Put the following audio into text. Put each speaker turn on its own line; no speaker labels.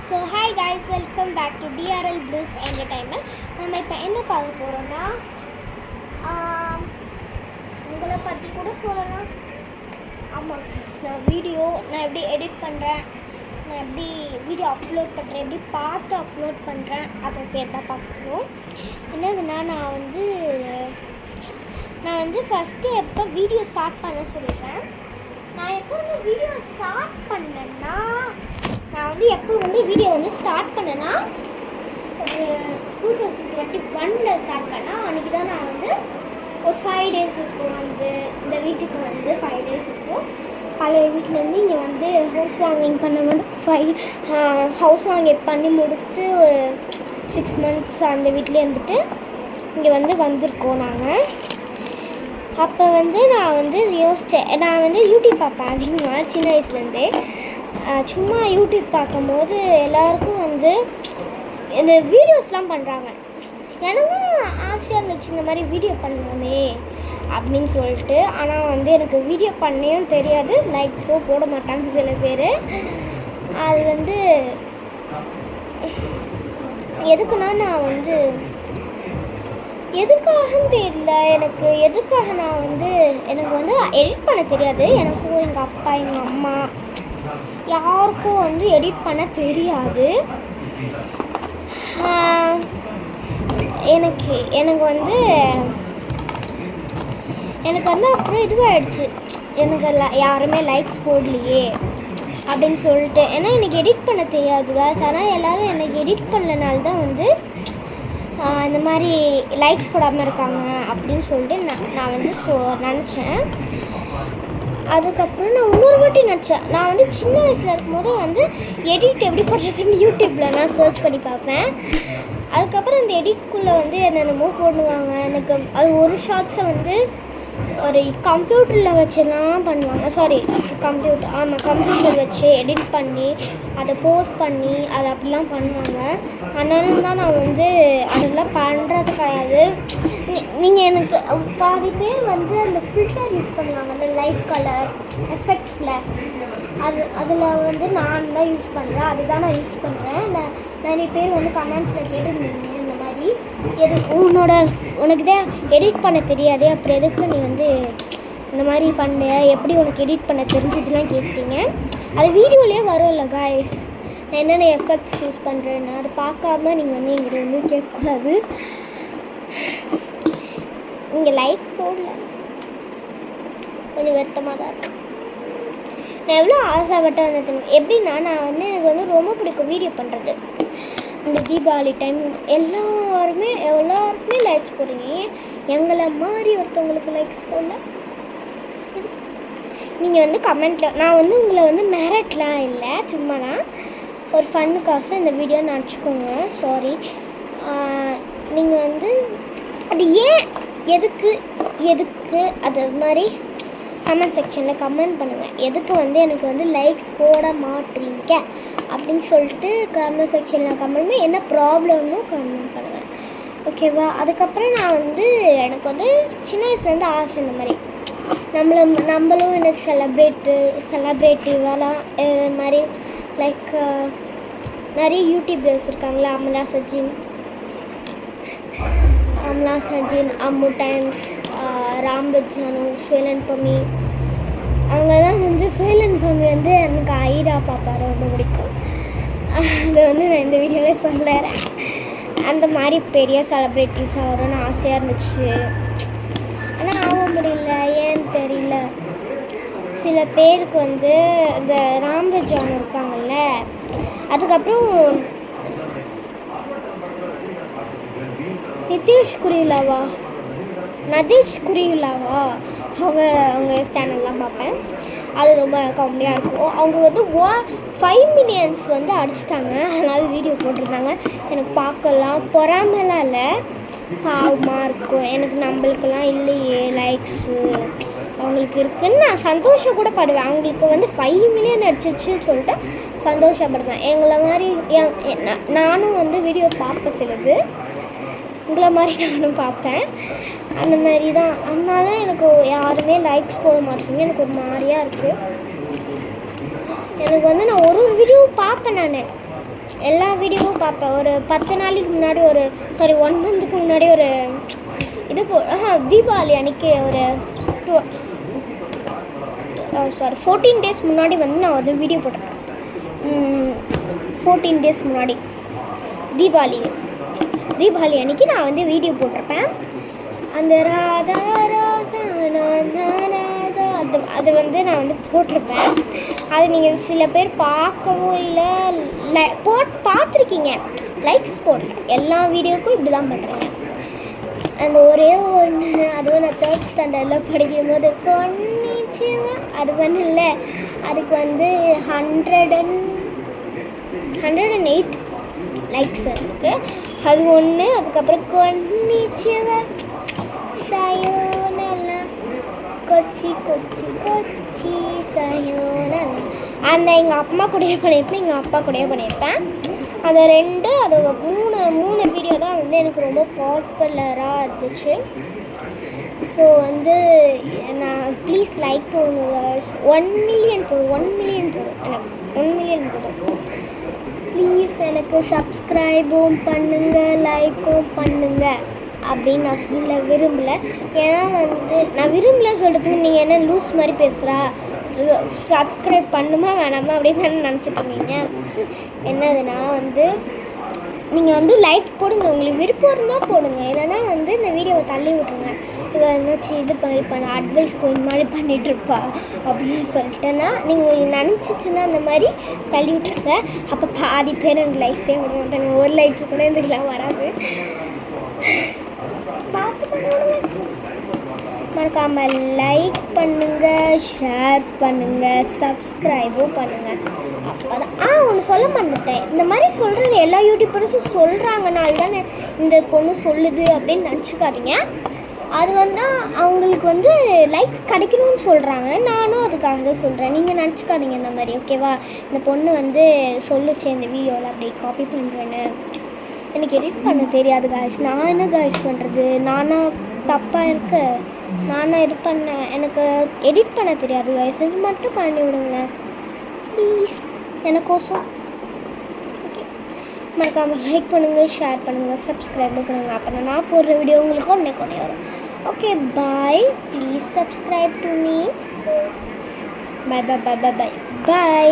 So hi guys, welcome back to DRL Bliss Entertainment. நம்ம இப்போ என்ன பார்க்க போகிறோன்னா உங்களை பற்றி கூட சொல்லலாம். ஆமாம் guys, நான் எப்படி எடிட் பண்ணுறேன், நான் எப்படி வீடியோ அப்லோட் பண்ணுறேன், எப்படி பார்த்து அப்லோட் பண்ணுறேன், அதை பேர் தான் பார்க்கணும். என்னதுன்னா நான் வந்து ஃபஸ்ட்டு எப்போ வீடியோ ஸ்டார்ட் பண்ண சொல்லிடுறேன். நான் எப்போ வந்து வீடியோ ஸ்டார்ட் பண்ணேன்னா வீடியோ ஸ்டார்ட் பண்ணேன்னா 2021 ஸ்டார்ட் பண்ணேன். அன்றைக்கி தான் நான் ஒரு 5 days இருக்கும் இந்த வீட்டுக்கு 5 days இருக்கும். பழைய வீட்டிலேருந்து இங்கே ஹவுஸ் வார்மிங் பண்ண ஹவுஸ் வார்மிங் பண்ணி முடிச்சுட்டு 6 months அந்த வீட்டிலே இருந்துட்டு இங்கே வந்திருக்கோம் நாங்கள். அப்போ நான் யோசித்தேன், நான் யூடியூப் பார்ப்பேன் அதிகமாக சின்ன வயசுலேருந்தே. சும்மா யூடியூப் பார்க்கும்போது எல்லாருக்கும் இந்த வீடியோஸ்லாம் பண்ணுறாங்க. எனக்கும் ஆசையாக இருந்துச்சு இந்த மாதிரி வீடியோ பண்ணணுமே அப்படின்னு சொல்லிட்டு. ஆனால் எனக்கு வீடியோ பண்ணவும் தெரியாது, லைக்ஸோ போட மாட்டாங்க சில பேர். அது எதுக்குன்னா நான் எதுக்காகன்னு தெரியல எனக்கு. எதுக்காக எனக்கு எடிட் பண்ண தெரியாது. எனக்கும் எங்கள் அப்பா எங்கள் அம்மா யாருக்கும் எடிட் பண்ண தெரியாது. எனக்கு அப்புறம் இதுவாகிடுச்சு, எனக்கு யாருமே லைக்ஸ் போடலையே அப்படின்னு சொல்லிட்டு. ஏன்னா எனக்கு எடிட் பண்ண தெரியாது காஸ். ஆனால் எல்லோரும் எனக்கு எடிட் பண்ணலனால தான் இந்த மாதிரி லைக்ஸ் போடாமல் இருக்காங்க அப்படின்னு சொல்லிட்டு நான் நினச்சேன். அதுக்கப்புறம் நான் இன்னொரு வாட்டி நினச்சேன். நான் சின்ன வயசில் இருக்கும்போது எடிட் எப்படி பண்ணுறதுன்னு யூடியூப்பில் நான் சர்ச் பண்ணி பார்ப்பேன். அதுக்கப்புறம் அந்த எடிட்குள்ளே என்னென்னமோ போடுவாங்க. எனக்கு அது ஒரு ஷார்ட்ஸை ஒரு கம்ப்யூட்டரில் வச்சுலாம் பண்ணுவாங்க. கம்ப்யூட்டர் வச்சு எடிட் பண்ணி அதை போஸ்ட் பண்ணி அதை அப்படிலாம் பண்ணுவாங்க. அதனால தான் நான் அதெல்லாம் பண்ணுறது கிடையாது. நீங்கள் எனக்கு பாதி பேர் அந்த ஃபில்டர் யூஸ் பண்ணுவாங்க, அந்த லைட் கலர் எஃபெக்ட்ஸில். அதில் நான் தான் யூஸ் பண்ணுறேன், அதுதான் நான் யூஸ் பண்ணுறேன். நிறைய பேர் கமெண்ட்ஸில் கேட்டுருந்தீங்க இந்த மாதிரி உனக்கு தான் எடிட் பண்ண தெரியாது, அப்புறம் எதுக்கு நீ இந்த மாதிரி பண்ண, எப்படி உனக்கு எடிட் பண்ண தெரிஞ்சதுலாம் கேட்டீங்க. அது வீடியோலேயே வரும்ல காய்ஸ், நான் என்னென்ன எஃபெக்ட்ஸ் யூஸ் பண்ணுறேன்னு. அதை பார்க்காம நீங்கள் எங்கிட்ட கேட்கக்கூடாது. இங்கே லைக் போடல, கொஞ்சம் வருத்தமாக தான் இருக்கு. நான் எவ்வளோ ஆசைப்பட்டேன் எப்படின்னா, நான் எனக்கு ரொம்ப பிடிக்கும் வீடியோ பண்ணுறது. இந்த தீபாவளி டைம் எல்லாருமே லைக்ஸ் போடுறீங்க, எங்களை மாதிரி ஒருத்தவங்களுக்கு லைக்ஸ் போடல. நீங்கள் கமெண்ட்டில் நான் உங்களை மிரட்டலாம் இல்லை, சும்மா நான் ஒரு ஃபன்னுக்காக இந்த வீடியோ நினச்சிக்கோங்க. சாரி. நீங்கள் அது ஏன் எதுக்கு அது மாதிரி கமெண்ட் செக்ஷனில் கமெண்ட் பண்ணுங்கள். எதுக்கு எனக்கு லைக்ஸ் போட மாட்டீங்க அப்படின்னு சொல்லிட்டு கமெண்ட் செக்ஷனில் கமெண்ட் பண்ணி என்ன ப்ராப்ளம்னு கமெண்ட் பண்ணுவேன், ஓகேவா? அதுக்கப்புறம் நான் எனக்கு சின்ன வயசுலேருந்து ஆசை இந்த மாதிரி நம்மளும் என்ன செலப்ரேட்டிவாலாம் இது மாதிரி லைக் நிறைய யூடியூபர்ஸ் இருக்காங்களா, அமலா சஜின், அம்மு டைம்ஸ், ராம்பஜானு, சுயலன் பம்மி. அவங்கெல்லாம் சுயலன் பம்மி எனக்கு ஐரா பாப்பா ரொம்ப பிடிக்கும். அது நான் இந்த வீடியோவே சொல்லுறேன். அந்த மாதிரி பெரிய செலிப்ரிட்டிஸ் ஆகணும்னு ஆசையாக இருந்துச்சு. ஆனால் ஆக முடியல, ஏன்னு தெரியல. சில பேருக்கு இந்த ராம்பஜானு இருக்காங்கல்ல, அதுக்கப்புறம் நதீஷ் குரியுலாவா அவங்க சேனல்லாம் பார்ப்பேன். அது ரொம்ப காமெடியாக இருக்கும். அவங்க 5 million அடிச்சிட்டாங்க, அதனால வீடியோ போட்டிருந்தாங்க. எனக்கு பார்க்கலாம் பொறாமலாம் இல்லை, பாவமாக இருக்கும். எனக்கு நம்மளுக்கெல்லாம் இல்லையே லைக்ஸு, அவங்களுக்கு இருக்குதுன்னு நான் சந்தோஷம் கூட படுவேன். அவங்களுக்கு 5 million அடிச்சிச்சுன்னு சொல்லிட்டு சந்தோஷப்படுவேன். எங்களை மாதிரி நானும் வீடியோ பார்ப்பேன், சிலது உங்களை மாதிரி நானும் பார்ப்பேன். அந்த மாதிரி தான். அதனால எனக்கு யாருமே லைக்ஸ் போட மாட்டேங்க, எனக்கு ஒரு மாதிரியாக இருக்குது. எனக்கு வந்து நான் ஒரு வீடியோ பார்ப்பேன். நான் எல்லா வீடியோவும் பார்ப்பேன். ஒரு 10 நாளைக்கு முன்னாடி ஒரு 1 மந்த்துக்கு முன்னாடி ஒரு இது தீபாவளி அன்றைக்கி ஒரு 14 டேஸ் முன்னாடி வந்து நான் ஒரு வீடியோ போட்டேன். 14 டேஸ் முன்னாடி தீபாவளி அன்றைக்கி நான் வந்து வீடியோ போட்டிருப்பேன். அந்த ராதா ராதா ராதா அது வந்து நான் வந்து போட்டிருப்பேன். அது நீங்கள் சில பேர் பார்க்கவும் இல்லை பார்த்துருக்கீங்க, லைக்ஸ் போடல. எல்லா வீடியோவுக்கும் இப்படி தான் பண்ணுறேங்க. அந்த ஒரே ஒன்று, அதுவும் நான் 3rd ஸ்டாண்டர்டில் படிக்கும் போது கொன்னிச்சிவா அது பண்ணல, அதுக்கு வந்து 108 லைக்ஸ் இருக்குது. அது ஒன்று. அதுக்கப்புறம் கொன்னிச்சிவா சயோனலா கொச்சி கொச்சி கொச்சி சயோனலா அந்த எங்கள் அம்மா கூடயே பண்ணியிருப்பேன், எங்கள் அப்பா கூடயே பண்ணியிருப்பேன். அந்த 2 அது 3 வீடியோ தான் வந்து எனக்கு ரொம்ப பாப்புலராக இருந்துச்சு. ஸோ வந்து நான் ப்ளீஸ் லைக் போடுங்க. 1 மில்லியன் போதும், எனக்கு 1 மில்லியன் போதும். ப்ளீஸ் எனக்கு சப்ஸ்கிரைபும் பண்ணுங்கள், லைக்கும் பண்ணுங்கள் அப்படின்னு நான் சொல்ல விரும்பலை. ஏன்னா வந்து நான் விரும்பலை சொல்கிறதுக்கு நீங்கள் என்ன லூஸ் மாதிரி பேசுகிறா, சப்ஸ்கிரைப் பண்ணுமா வேணாமா அப்படின்னு தானே நினச்சிட்ருந்தீங்க. என்னதுன்னா வந்து நீங்கள் வந்து லைக் போடுங்க, உங்களுக்கு விருப்பம் இருந்தால் போடுங்க, இல்லைனா வந்து இந்த வீடியோவை தள்ளி விட்ருங்க. இவன் என்னாச்சு இது மாதிரி பண்ண அட்வைஸ் கொஞ்சம் மாதிரி பண்ணிகிட்ருப்பா அப்படின்னு சொல்லிட்டேன்னா நீங்கள் உங்களுக்கு நினச்சிச்சின்னா அந்த மாதிரி தள்ளி விட்ருங்க. அப்போ பாதி பேர் எனக்கு லைக்ஸே விட மாட்டாங்க. ஒரு லைக்ஸ் கூட இதுக்கெல்லாம் வராது. பார்த்து பண்ண விடுங்க. மறக்காமல் லைக் பண்ணுங்கள், ஷேர் பண்ணுங்கள், சப்ஸ்கிரைபும் பண்ணுங்கள். அப்போ தான் ஒன்று சொல்ல மறந்துட்டேன். இந்த மாதிரி சொல்கிறது எல்லா யூடியூபர்ஸும் சொல்கிறாங்கனால தானே இந்த பொண்ணு சொல்லுது அப்படின்னு நினச்சிக்காதீங்க. அது வந்து அவங்களுக்கு வந்து லைக்ஸ் கிடைக்கணும்னு சொல்கிறாங்க, நானும் அதுக்காக தான் சொல்கிறேன். நீங்கள் நினச்சிக்காதீங்க இந்த மாதிரி, ஓகேவா? இந்த பொண்ணு வந்து சொல்லுச்சு இந்த வீடியோவில் அப்படி காப்பி பண்ணுறேன்னு. எனக்கு எடிட் பண்ண தெரியாது காய்ஸ். நான் என்ன காய்ஸ் பண்ணுறது? தப்பாக இருக்கு, இது பண்ணேன். எனக்கு எடிட் பண்ண தெரியாது காய்ஸ். இது மட்டும் பண்ணி விடுங்க ப்ளீஸ், எனக்கோசம். ஓகே, மறக்காமல் லைக் பண்ணுங்கள், ஷேர் பண்ணுங்கள், சப்ஸ்கிரைபும் பண்ணுங்கள். அப்போ நான் போடுற வீடியோ உங்களுக்கு உடனே வரும். Okay, bye. Please subscribe to me. By.